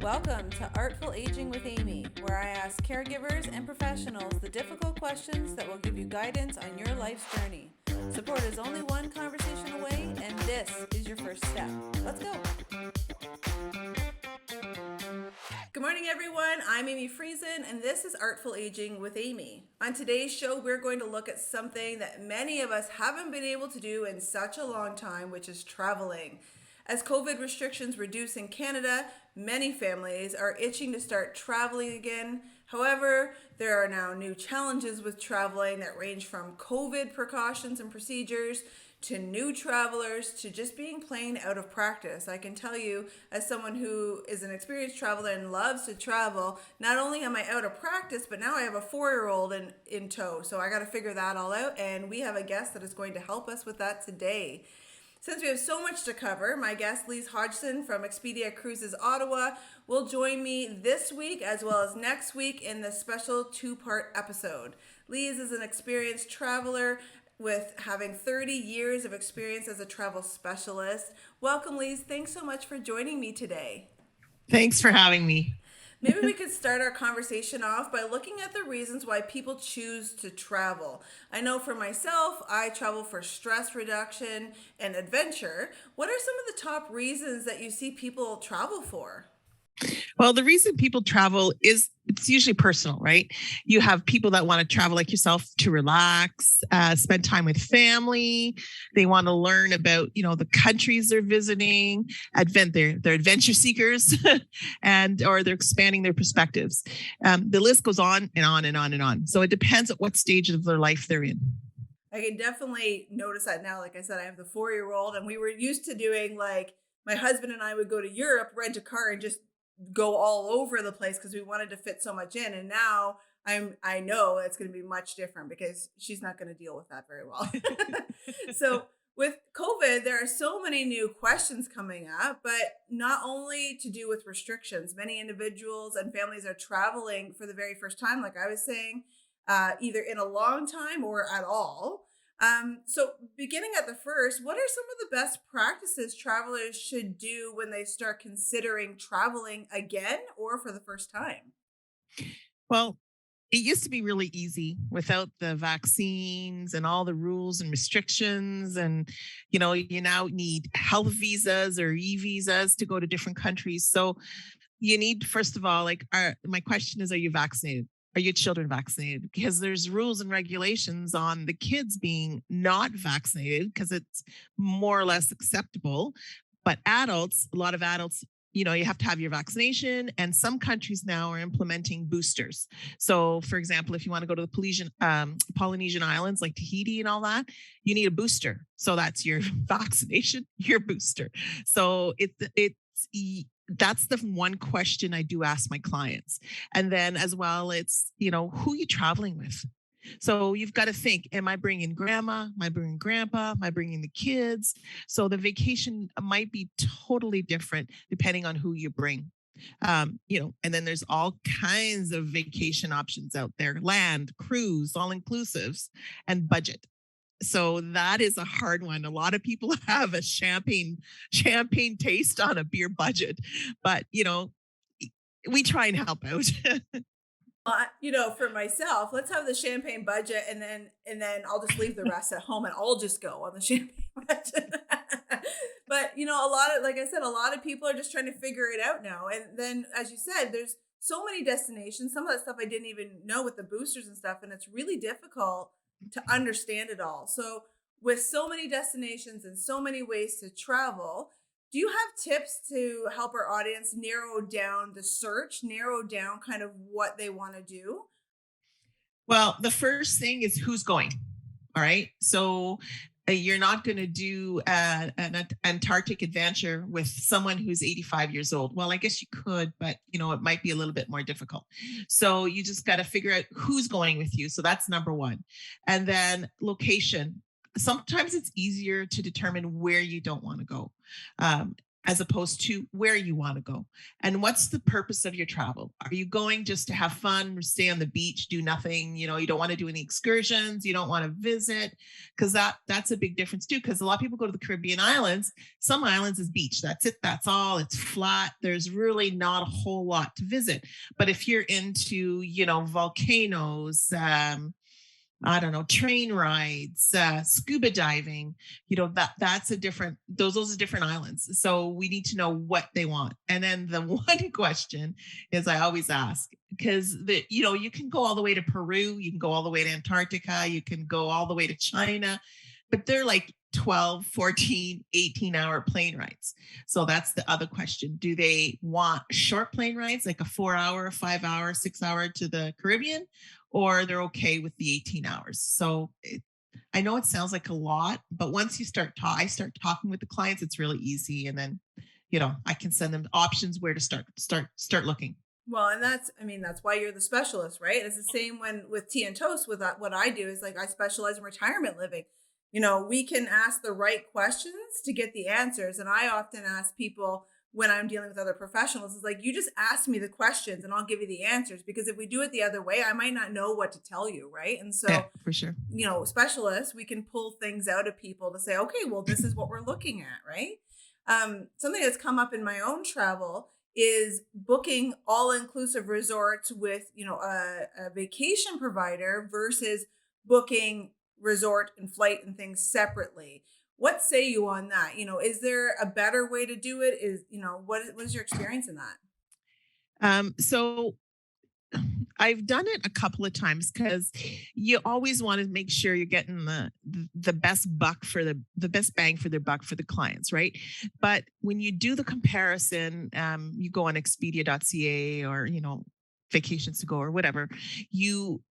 Welcome to Artful Aging with Amy, where I ask caregivers and professionals the difficult questions that will give you guidance on your life's journey. Support is only one conversation away, and this is your first step. Let's go. Good morning, everyone. I'm Amy Friesen, and this is Artful Aging with Amy. On today's show, we're going to look at something that many of us haven't been able to do in such a long time, which is traveling. As COVID restrictions reduce in Canada, many families are itching to start traveling again. However, there are now new challenges with traveling that range from COVID precautions and procedures to new travelers to just being plain out of practice. I can tell you, as someone who is an experienced traveler and loves to travel, not only am I out of practice, but now I have a 4-year-old in tow. So I got to figure that all out. And we have a guest that is going to help us with that today. Since we have so much to cover, my guest, Lise Hodgson from Expedia Cruises Ottawa, will join me this week as well as next week in this special 2-part episode. Lise is an experienced traveler with having 30 years of experience as a travel specialist. Welcome, Lise. Thanks so much for joining me today. Thanks for having me. Maybe we could start our conversation off by looking at the reasons why people choose to travel. I know for myself, I travel for stress reduction and adventure. What are some of the top reasons that you see people travel for? Well, the reason people travel is it's usually personal, right? You have people that want to travel like yourself to relax, spend time with family. They want to learn about, the countries they're visiting, they're adventure seekers, or they're expanding their perspectives. The list goes on and on and on and on. So it depends on what stage of their life they're in. I can definitely notice that now. Like I said, I have the 4-year-old, and we were used to doing my husband and I would go to Europe, rent a car, and just go all over the place because we wanted to fit so much in. And now I know it's going to be much different because she's not going to deal with that very well. So with COVID, there are so many new questions coming up, but not only to do with restrictions. Many individuals and families are traveling for the very first time, like I was saying, either in a long time or at all. So beginning at the first, what are some of the best practices travelers should do when they start considering traveling again or for the first time? Well, it used to be really easy without the vaccines and all the rules and restrictions. And, you now need health visas or e-visas to go to different countries. So you need, first of all, my question is, are you vaccinated? Are your children vaccinated? Because there's rules and regulations on the kids being not vaccinated because it's more or less acceptable. But adults, a lot of adults, you have to have your vaccination, and some countries now are implementing boosters. So, for example, if you want to go to the Polynesian Islands like Tahiti and all that, you need a booster. So that's your vaccination, your booster. So that's the one question I do ask my clients. And then as well, it's, who are you traveling with? So you've got to think, am I bringing grandma? Am I bringing grandpa? Am I bringing the kids? So the vacation might be totally different depending on who you bring. And then there's all kinds of vacation options out there: land, cruise, all inclusives, and budget. So that is a hard one. A lot of people have a champagne taste on a beer budget, but we try and help out. For myself, let's have the champagne budget, and then I'll just leave the rest at home, and I'll just go on the champagne budget. But like I said, a lot of people are just trying to figure it out now. And then, as you said, there's so many destinations. Some of that stuff I didn't even know with the boosters and stuff, and it's really difficult to understand it all. So with so many destinations and so many ways to travel, do you have tips to help our audience narrow down the search, narrow down kind of what they want to do? Well, the first thing is who's going. All right. So you're not going to do an Antarctic adventure with someone who's 85 years old. Well, I guess you could, but it might be a little bit more difficult. So you just got to figure out who's going with you. So that's number one. And then location. Sometimes it's easier to determine where you don't want to go. as opposed to where you want to go. And what's the purpose of your travel? Are you going just to have fun, stay on the beach, do nothing? You don't want to do any excursions, you don't want to visit, because that's a big difference too. Because a lot of people go to the Caribbean islands. Some islands is beach. That's it. That's all. It's flat. There's really not a whole lot to visit. But if you're into, volcanoes, I don't know, train rides, scuba diving, that's a different, those are different islands. So we need to know what they want. And then the one question is I always ask, because you can go all the way to Peru, you can go all the way to Antarctica, you can go all the way to China, but they're like 12, 14, 18-hour plane rides. So that's the other question. Do they want short plane rides, like a 4-hour, 5-hour, 6-hour to the Caribbean, or they're okay with the 18 hours? So I know it sounds like a lot, but once I start talking with the clients, it's really easy. And then, I can send them options where to start looking. Well, and that's why you're the specialist, right? It's the same when with tea and toast. With that, what I do is like I specialize in retirement living. We can ask the right questions to get the answers. And I often ask people when I'm dealing with other professionals, is like, you just ask me the questions and I'll give you the answers. Because if we do it the other way, I might not know what to tell you, right? And Yeah, so, for sure. specialists, we can pull things out of people to say, okay, well, this is what we're looking at, right? Something that's come up in my own travel is booking all-inclusive resorts with, a vacation provider versus booking resort and flight and things separately. What say you on that? Is there a better way to do it? What is your experience in that? So I've done it a couple of times because you always want to make sure you're getting the best buck for the best bang for their buck for the clients, right? But when you do the comparison, you go on Expedia.ca or vacations to go or whatever, you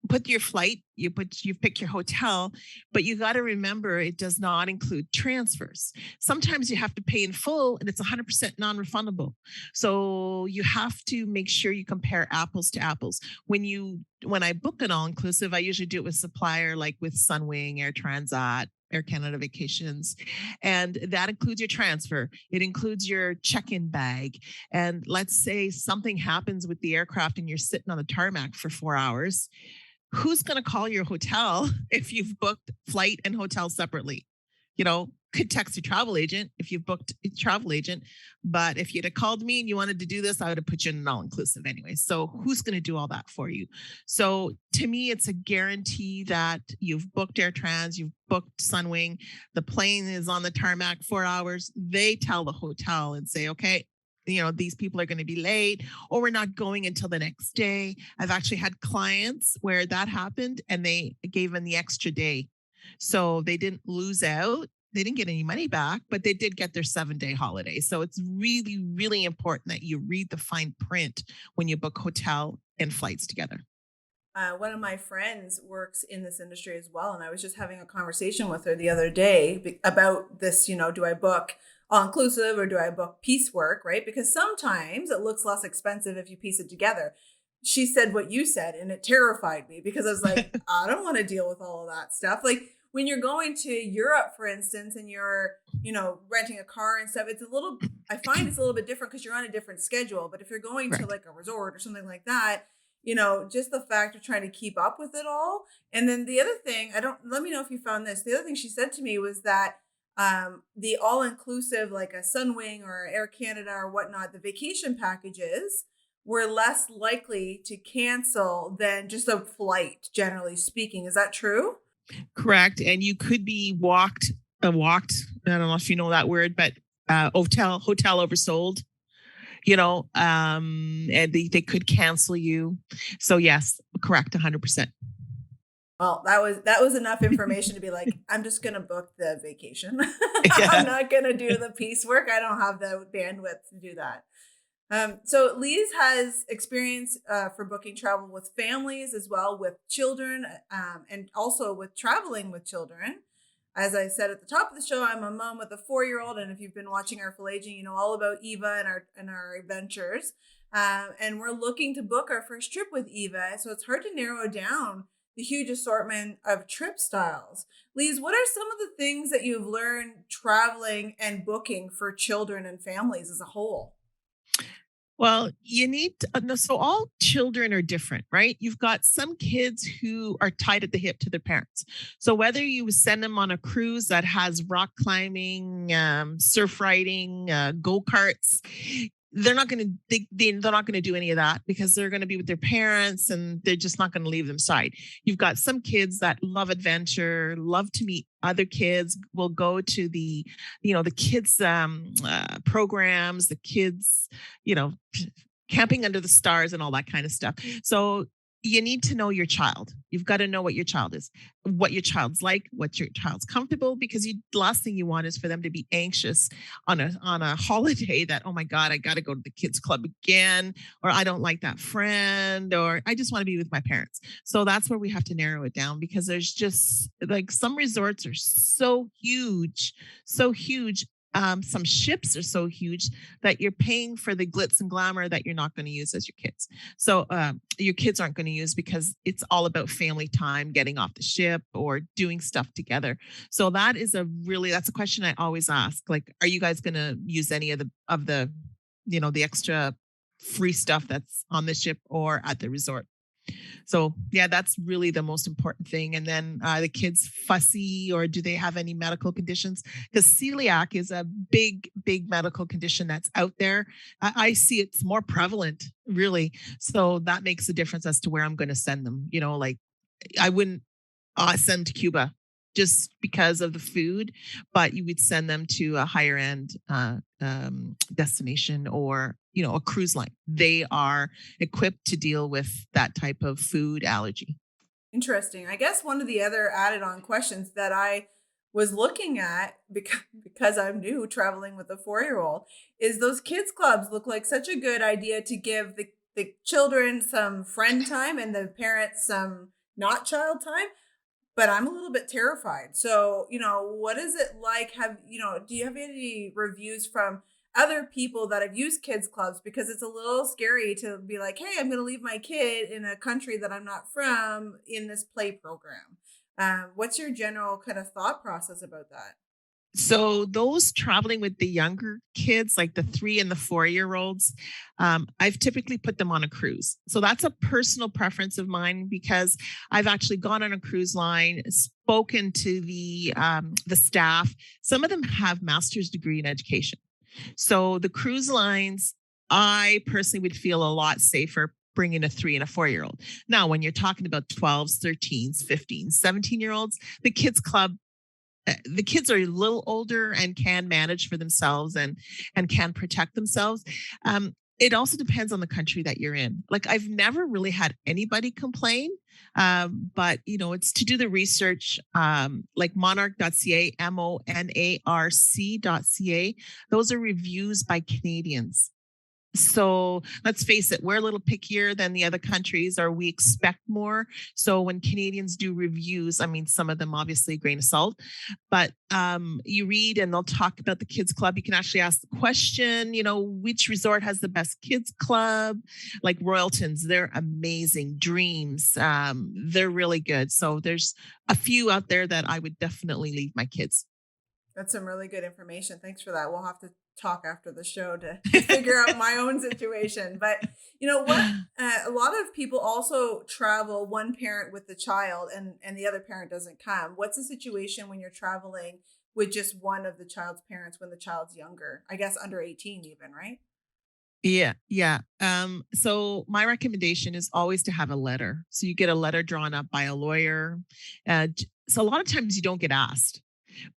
put your flight, you pick your hotel, but you got to remember it does not include transfers. Sometimes you have to pay in full and it's 100% non-refundable. So you have to make sure you compare apples to apples. When I book an all-inclusive, I usually do it with supplier like with Sunwing, Air Transat, Air Canada Vacations. And that includes your transfer. It includes your check-in bag. And let's say something happens with the aircraft and you're sitting on the tarmac for 4 hours. Who's going to call your hotel if you've booked flight and hotel separately? Could text your travel agent if you've booked a travel agent. But if you'd have called me and you wanted to do this, I would have put you in an all inclusive anyway. So who's going to do all that for you? So to me, it's a guarantee that you've booked Air Trans, you've booked Sunwing, the plane is on the tarmac 4 hours. They tell the hotel and say, okay, these people are going to be late or we're not going until the next day. I've actually had clients where that happened and they gave them the extra day. So they didn't lose out. They didn't get any money back, but they did get their 7-day holiday. So it's really, really important that you read the fine print when you book hotel and flights together. One of my friends works in this industry as well, and I was just having a conversation with her the other day about this. Do I book all inclusive or do I book piecework? Right? Because sometimes it looks less expensive if you piece it together. She said what you said, and it terrified me because I was like, I don't want to deal with all of that stuff. Like when you're going to Europe, for instance, and you're renting a car and stuff, I find it's a little bit different because you're on a different schedule. But if you're going to Correct. like a resort or something like that, just the fact of trying to keep up with it all. And then the other thing, let me know if you found this. The other thing she said to me was that the all inclusive, like a Sunwing or Air Canada or whatnot, the vacation packages were less likely to cancel than just a flight, generally speaking. Is that true? Correct. And you could be walked. I don't know if you know that word, but hotel oversold, and they could cancel you. So yes, correct. 100%. Well, that was enough information to be like, I'm just gonna book the vacation. I'm Yeah. not gonna do the piecework. I don't have the bandwidth to do that. So Lise has experience for booking travel with families as well, with children, and also with traveling with children. As I said at the top of the show, I'm a mom with a 4-year-old, and if you've been watching Artful Aging, you know all about Eva and our adventures. And we're looking to book our first trip with Eva, so it's hard to narrow down the huge assortment of trip styles. Lise, what are some of the things that you've learned traveling and booking for children and families as a whole? Well, you need to, no, so all children are different, right? You've got some kids who are tied at the hip to their parents. So whether you send them on a cruise that has rock climbing, surf riding, go karts, they're not going to they're not going to do any of that because they're going to be with their parents and they're just not going to leave them side. You've got some kids that love adventure, love to meet other kids, will go to the kids programs, the kids, you know, camping under the stars and all that kind of stuff. So you need to know your child. You've got to know what your child is, what your child's like, what your child's comfortable, because the last thing you want is for them to be anxious on a holiday that, oh my God, I got to go to the kids club again, or I don't like that friend, or I just want to be with my parents. So that's where we have to narrow it down, because there's just like some resorts are so huge. Some ships are so huge that you're paying for the glitz and glamour that you're not going to use as your kids. So your kids aren't going to use because it's all about family time, getting off the ship or doing stuff together. So that's a question I always ask. Like, are you guys going to use any of the extra free stuff that's on the ship or at the resort? So yeah, that's really the most important thing. And then the kids fussy, or do they have any medical conditions? Because celiac is a big medical condition that's out there. I see it's more prevalent, really. So that makes a difference as to where I'm going to send them. Like I wouldn't send to Cuba just because of the food, but you would send them to a higher end destination, or a cruise line. They are equipped to deal with that type of food allergy. Interesting. I guess one of the other added on questions that I was looking at because I'm new traveling with a 4-year old is those kids clubs look like such a good idea to give the children some friend time and the parents some not child time, but I'm a little bit terrified. So, what is it like? Do you have any reviews from other people that have used kids clubs? Because it's a little scary to be like, hey, I'm going to leave my kid in a country that I'm not from in this play program. What's your general kind of thought process about that? So those traveling with the younger kids, like the 3 and the 4-year-olds, I've typically put them on a cruise. So that's a personal preference of mine, because I've actually gone on a cruise line, spoken to the staff. Some of them have master's degree in education. So the cruise lines, I personally would feel a lot safer bringing a 3 and a 4-year-old. Now, when you're talking about 12s, 13s, 15s, 17-year-olds, the kids are a little older and can manage for themselves and can protect themselves. It also depends on the country that you're in. Like, I've never really had anybody complain, but it's to do the research. Like monarch.ca, monarc.ca. Those are reviews by Canadians. So let's face it, we're a little pickier than the other countries, or we expect more. So when Canadians do reviews, I mean, some of them obviously a grain of salt, but you read and they'll talk about the kids club. You can actually ask the question, which resort has the best kids club? Like Royalton's, they're amazing. Dreams, they're really good. So there's a few out there that I would definitely leave my kids. That's some really good information. Thanks for that. We'll have to talk after the show to figure out my own situation. But you know what? A lot of people also travel one parent with the child, and the other parent doesn't come. What's the situation when you're traveling with just one of the child's parents when the child's younger? I guess under 18 even, right? Yeah, yeah. So my recommendation is always to have a letter. So you get a letter drawn up by a lawyer. So a lot of times you don't get asked.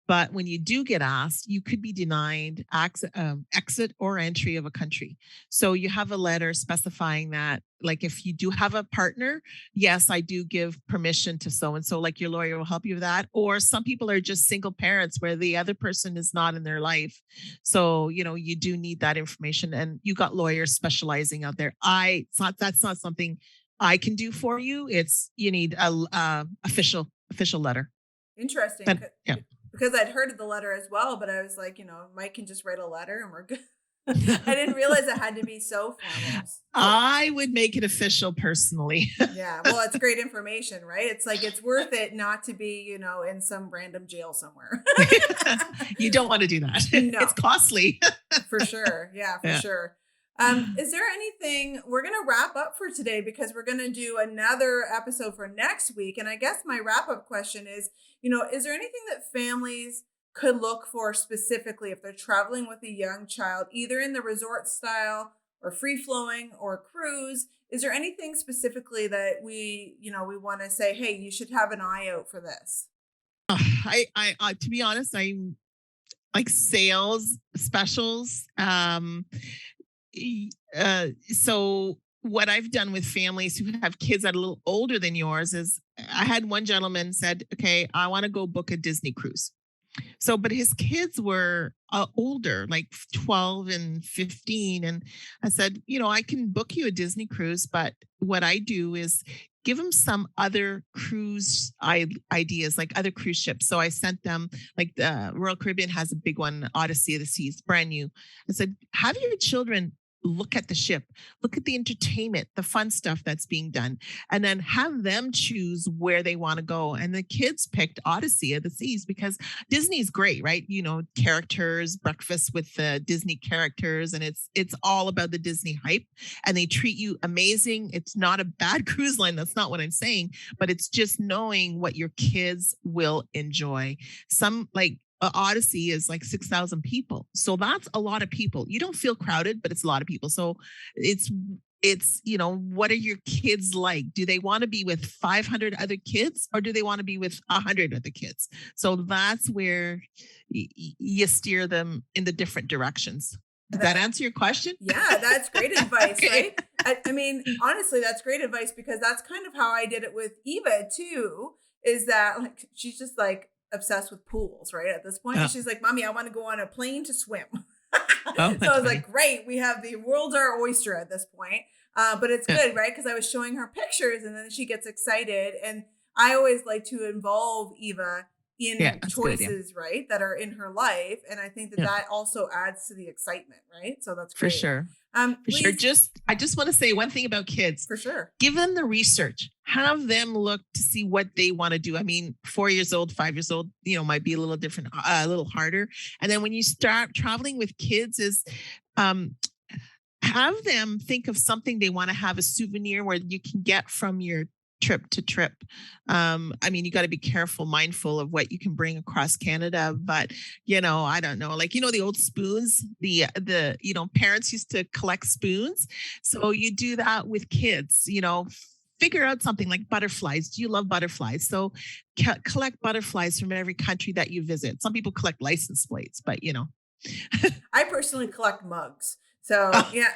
But when you do get asked, you could be denied exit or entry of a country. So you have a letter specifying that, like, if you do have a partner, yes, I do give permission to so and so, like your lawyer will help you with that. Or some people are just single parents where the other person is not in their life. So, you do need that information. And you got lawyers specializing out there. That's not something I can do for you. It's, you need a official letter. Interesting. But yeah. Because I'd heard of the letter as well, but I was like, Mike can just write a letter and we're good. I didn't realize it had to be so formal. So I would make it official personally. yeah, well, it's great information, right? It's like it's worth it not to be, in some random jail somewhere. You don't want to do that. It's No, costly. for sure. Yeah, for Yeah. sure. Is there anything we're going to wrap up for today because we're going to do another episode for next week? And I guess my wrap up question is, is there anything that families could look for specifically if they're traveling with a young child, either in the resort style or free flowing or cruise? Is there anything specifically that we want to say, hey, you should have an eye out for this? To be honest, I like sales specials. So what I've done with families who have kids that are a little older than yours is I had one gentleman said, okay, I want to go book a Disney cruise. So, but his kids were older, like 12 and 15. And I said, I can book you a Disney cruise, but what I do is give them some other cruise ideas, like other cruise ships. So I sent them, like the Royal Caribbean has a big one, Odyssey of the Seas, brand new. I said, have your children look at the ship, look at the entertainment, the fun stuff that's being done, and then have them choose where they want to go. And the kids picked Odyssey of the Seas because Disney's great, right? Characters, breakfast with the Disney characters, and it's all about the Disney hype. And they treat you amazing. It's not a bad cruise line. That's not what I'm saying, but it's just knowing what your kids will enjoy. Some like Odyssey is like 6,000 people. So that's a lot of people. You don't feel crowded, but it's a lot of people. So it's what are your kids like? Do they want to be with 500 other kids or do they want to be with 100 other kids? So that's where you steer them in the different directions. Did that answer your question? Yeah, that's great advice, Okay. right? I mean, honestly, that's great advice because that's kind of how I did it with Eva too. Is that like she's just like obsessed with pools, right? At this point, and Oh, she's like, "Mommy, I want to go on a plane to swim." oh, So I that's was funny. like, "Great, we have the world's our oyster at this point." But it's Yeah. good, right? Because I was showing her pictures, and then she gets excited, and I always like to involve Eva Yeah, in that's a good idea. choices, right, that are in her life, and I think that Yeah. that also adds to the excitement, right? So that's For great. sure. For sure. Lise, I just want to say one thing about kids. for sure. Give them the research. Have them look to see what they want to do. I mean, 4 years old, 5 years old, might be a little different, a little harder. And then when you start traveling with kids, is um, have them think of something they want to have a souvenir where you can get from your trip to trip. I mean, you got to be careful, mindful of what you can bring across Canada. But I don't know, like the old spoons. The parents used to collect spoons, so you do that with kids. Figure out something like butterflies. Do you love butterflies? So collect butterflies from every country that you visit. Some people collect license plates, but I personally collect mugs. So yeah,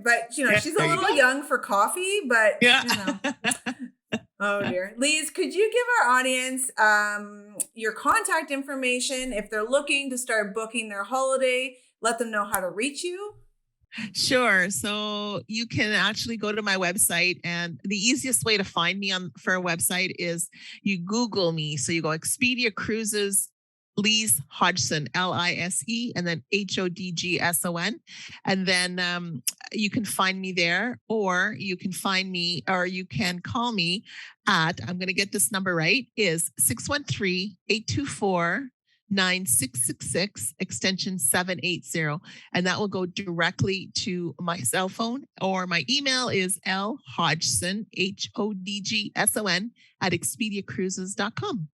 but Yeah, she's a there you little go. young for coffee, but Yeah. oh dear. Lise, could you give our audience your contact information if they're looking to start booking their holiday? Let them know how to reach you. Sure. So you can actually go to my website, and the easiest way to find me on for a website is you Google me. So you go Expedia Cruises, Lise Hodgson, Lise, and then Hodgson, and then you can find me there, or you can find me, or you can call me at. I'm going to get this number right. Is 613-824-9666 extension 780, and that will go directly to my cell phone, or my email is lhodgson Hodgson at expediacruises.com.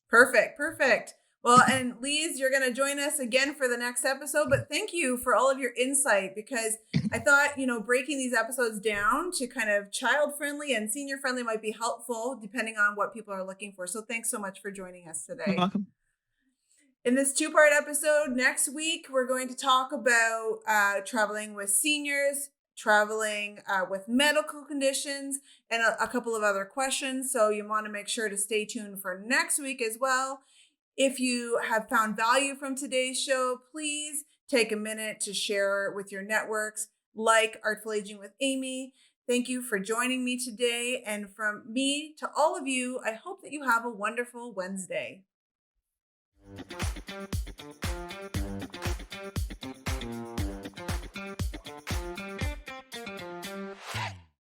Perfect. Perfect. Well, and Lise, you're going to join us again for the next episode, but thank you for all of your insight because I thought, breaking these episodes down to kind of child friendly and senior friendly might be helpful depending on what people are looking for. So thanks so much for joining us You're today. welcome. In this two-part episode, next week, we're going to talk about traveling with seniors, traveling with medical conditions, and a couple of other questions. So you want to make sure to stay tuned for next week as well. If you have found value from today's show, please take a minute to share with your networks, like Artful Aging with Amy. Thank you for joining me today. And from me to all of you, I hope that you have a wonderful Wednesday.